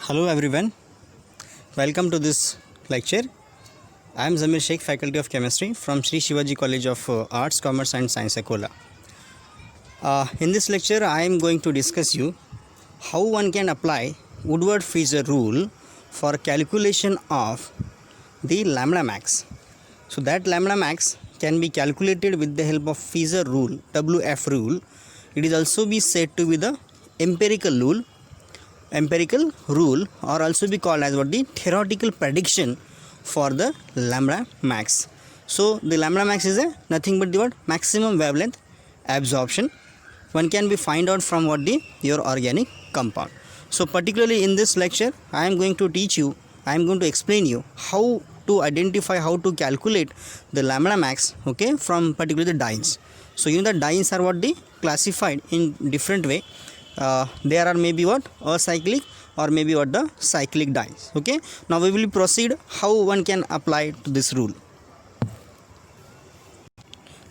Hello everyone, welcome to this lecture. I am Zamir Sheikh, Faculty of Chemistry from Sri Shivaji College of Arts, Commerce and Science, Akola. In this lecture, I am going to discuss you how one can apply Woodward-Fisher rule for calculation of the lambda max. So that lambda max can be calculated with the help of Fisher rule, WF rule. It is also be said to be the empirical rule or also be called as what the theoretical prediction for the lambda max. So the lambda max is a nothing but the what maximum wavelength absorption one can be find out from what the your organic compound. So particularly in this lecture I am going to explain you how to identify, how to calculate the lambda max, okay, from particularly the dynes. So you know the dynes are what they classified in different way. There are maybe what acyclic or maybe what the cyclic dynes. Okay, now we will proceed how one can apply to this rule.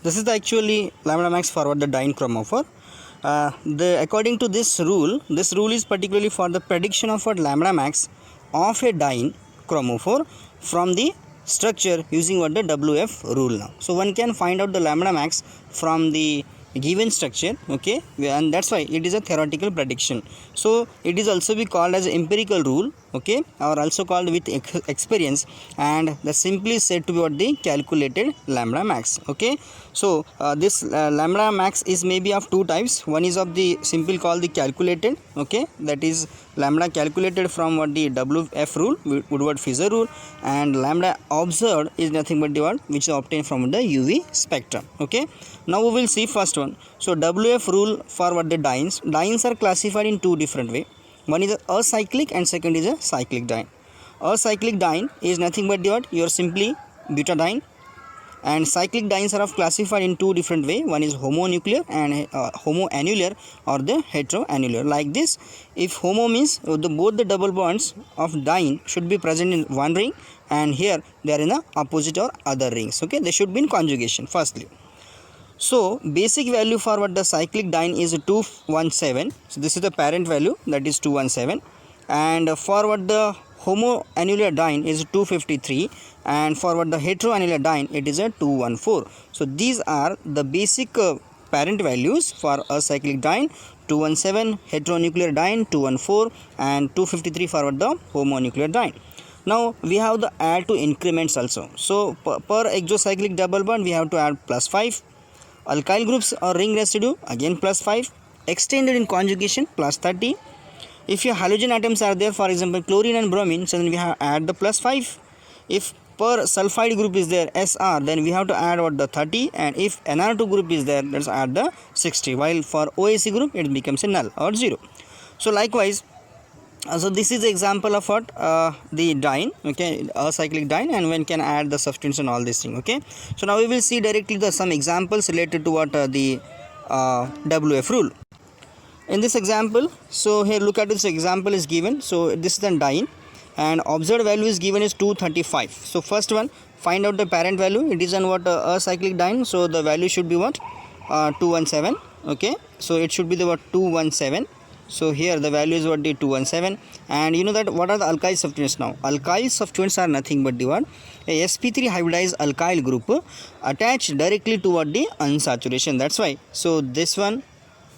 This is the actually lambda max for what the dyne chromophore. According to this rule is particularly for the prediction of what lambda max of a dyne chromophore from the structure using what the WF rule now. So one can find out the lambda max from the given structure, okay, and that's why it is a theoretical prediction. So it is also be called as empirical rule, okay, or also called with experience, and the simply said to be what the calculated lambda max. Okay, so this lambda max is maybe of two types. One is of the simple called the calculated, okay, that is lambda calculated from what the WF rule, Woodward-Fisher rule, and lambda observed is nothing but the one which is obtained from the UV spectrum. Okay, now we will see first one. So WF rule for what the dynes are classified in two different way. One is a acyclic and second is a cyclic dyne. Acyclic dyne is nothing but the what your simply butadiene, and cyclic dynes are of classified in two different way. One is homonuclear and homoannular or the heteroannular. Like this, if homo means both the double bonds of dyne should be present in one ring, and here they are in the opposite or other rings. Okay, they should be in conjugation firstly. So basic value for what the cyclic dyne is 217. So this is the parent value, that is 217, and for what the homoannular dyne is 253, and for what the heteroannular dyne it is a 214. So these are the basic parent values for a cyclic dyne: 217, heteronuclear dyne 214, and 253 for what the homonuclear dyne. Now we have the add to increments also. So per exocyclic double bond we have to add +5. Alkyl groups or ring residue again +5. Extended in conjugation +30. If your halogen atoms are there, for example chlorine and bromine, so then we have add the +5. If per sulfide group is there Sr, then we have to add what the 30, and if Nr2 group is there, let's add the 60, while for OAC group it becomes a null or 0. So likewise, so this is the example of what the dyne, okay, acyclic dyne, and one can add the substituents and all these things. Okay, so now we will see directly the some examples related to what the WF rule. In this example, so here look at this example is given. So this is the dyne, and observed value is given is 235. So first one, find out the parent value. It is on what acyclic dyne, so the value should be what 217. Okay, so it should be the what 217. So here the value is what the 217, and you know that what are the alkyl substituents now? Alkyl substituents are nothing but the what a sp3 hybridized alkyl group attached directly toward the unsaturation. That's why. So this one,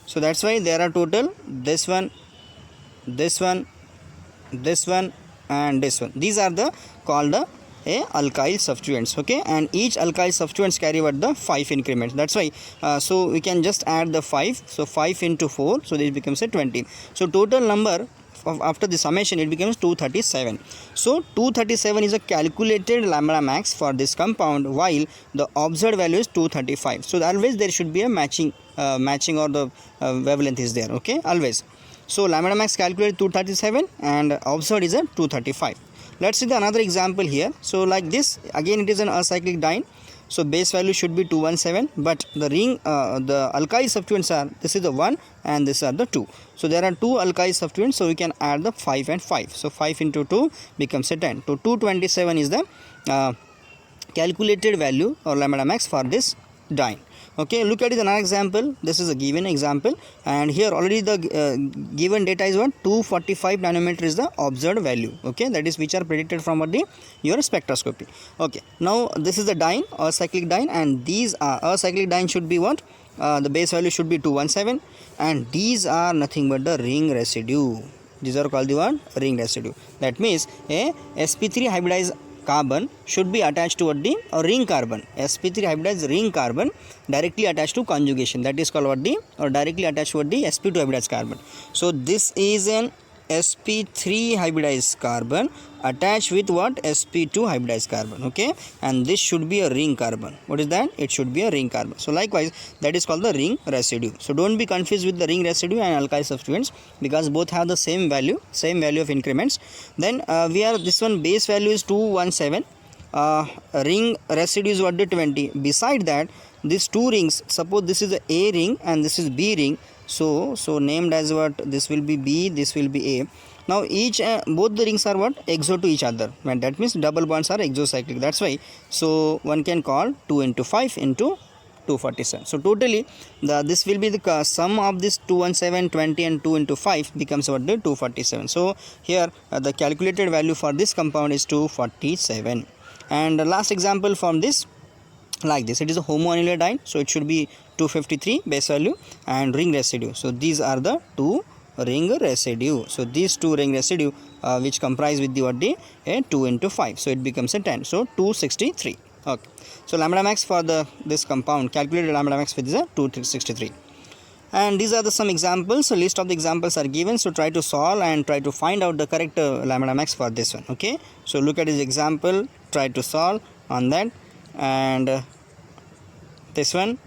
so that's why there are total this one, this one, this one, and this one. These are the called alkyl substituents. Okay, and each alkyl substituents carry what the 5 increments. That's why so we can just add the 5. So 5 into 4, so this becomes a 20. So total number of after the summation it becomes 237. So 237 is a calculated lambda max for this compound, while the observed value is 235. So always there should be a matching or the wavelength is there. Okay, always. So lambda max calculated 237 and observed is a 235. Let's see the another example here. So like this, again it is an acyclic dyne. So base value should be 217, but the ring the alkyl substituents are, this is the 1 and this are the 2. So there are 2 alkyl substituents, so we can add the 5 and 5. So 5 into 2 becomes a 10. So 227 is the calculated value or lambda max for this dyne. Okay, look at another example. This is a given example, and here already the given data is what 245 nanometer is the observed value. Okay, that is which are predicted from what the your spectroscopy. Okay, now this is the dyne or cyclic dyne, and these are acyclic dyne should be what the base value should be 217, and these are nothing but the ring residue. These are called the what ring residue. That means a sp3 hybridized carbon should be attached to what the ring carbon. sp3 hybridized ring carbon directly attached to conjugation, that is called what the or directly attached to what the sp2 hybridized carbon. So this is an sp3 hybridized carbon attached with what sp2 hybridized carbon. Okay, and this should be a ring carbon. What is that? It should be a ring carbon. So likewise that is called the ring residue. So don't be confused with the ring residue and alkyl substituents, because both have the same value of increments. Then we are this one base value is 217, ring residue is what the 20. Beside that, these two rings, suppose this is a ring and this is b ring, so named as what this will be b, this will be a. Now each both the rings are what exo to each other, and that means double bonds are exocyclic. That's why so one can call 2 into 5 into 247. So totally this will be the sum of this 217, 20 and 2 into 5 becomes what the 247. So here the calculated value for this compound is 247. And the last example from this, like this, it is a homoannular dyne, so it should be 253 base value and ring residue. So these are the two ring residue. So these two ring residue which comprise with the what the 2 into 5, so it becomes a 10, so 263. Okay, so lambda max for this compound, calculated lambda max with is a 263. And these are the some examples. So list of the examples are given, so try to solve and try to find out the correct lambda max for this one. Okay, so look at this example, try to solve on that, and this one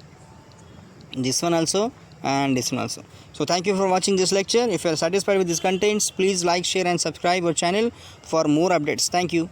also, and this one also. So thank you for watching this lecture. If you are satisfied with this contents, please like, share and subscribe our channel for more updates. Thank you.